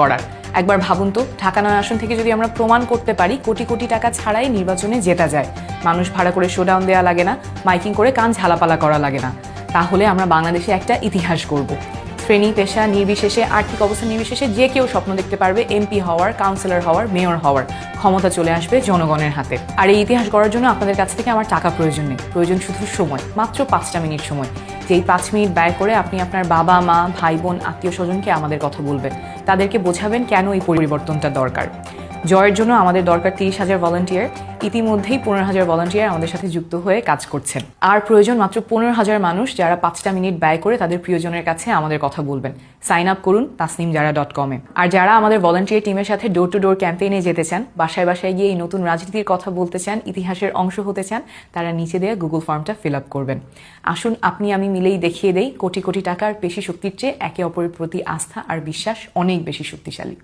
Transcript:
করার। একবার ভাবুন তো, ঢাকা ৯ আসন থেকে যদি আমরা প্রমাণ করতে পারি কোটি কোটি টাকা ছাড়াই নির্বাচনে জেতা যায়, মানুষ ভাড়া করে শোডাউন দেওয়া লাগে না, মাইকিং করে কান ঝালাপালা করা লাগে না, তাহলে আমরা বাংলাদেশে একটা ইতিহাস গড়ব। শ্রেণী পেশা নির্বিশেষে, আর্থিক অবস্থা নির্বিশেষে যে কেউ স্বপ্ন দেখতে পারবে এমপি হওয়ার, কাউন্সিলর হওয়ার, মেয়র হওয়ার। ক্ষমতা চলে আসবে জনগণের হাতে। আর এই ইতিহাস গড়ার জন্য আপনাদের কাছ থেকে আমার টাকা প্রয়োজন নেই, প্রয়োজন শুধু সময়, মাত্র 5টা মিনিট সময়। যেই 5 মিনিট ব্যয় করে আপনি আপনার বাবা মা, ভাই বোন, আত্মীয় স্বজনকে আমাদের কথা বলবেন, তাদেরকে বোঝাবেন কেন এই পরিবর্তনটা দরকার। জয়ের জন্য আমাদের দরকার 30,000 ভলান্টিয়ার। ইতিমধ্যেই 15,000 ভলান্টিয়ার আমাদের সাথে যুক্ত হয়ে কাজ করছেন। আর প্রয়োজন মাত্র 15,000 মানুষ যারা 5টা মিনিট ব্যয় করে তাদের প্রিয়জনের কাছে আমাদের কথা বলবেন। সাইন আপ করুন tasneemjara.com-এ। আর যারা আমাদের ভলান্টিয়ার টিমের সাথে ডোর টু ডোর ক্যাম্পেইনে যেতে চান, বাসায় বাসায় গিয়ে এই নতুন রাজনীতির কথা বলতে চান, ইতিহাসের অংশ হতে চান, তারা নিচে দেওয়া গুগল ফর্মটা ফিল আপ করবেন। আসুন আপনি আমি মিলেই দেখিয়ে দেই কোটি কোটি টাকার পেশি শক্তির চেয়ে একে অপরের প্রতি আস্থা আর বিশ্বাস অনেক বেশি শক্তিশালী।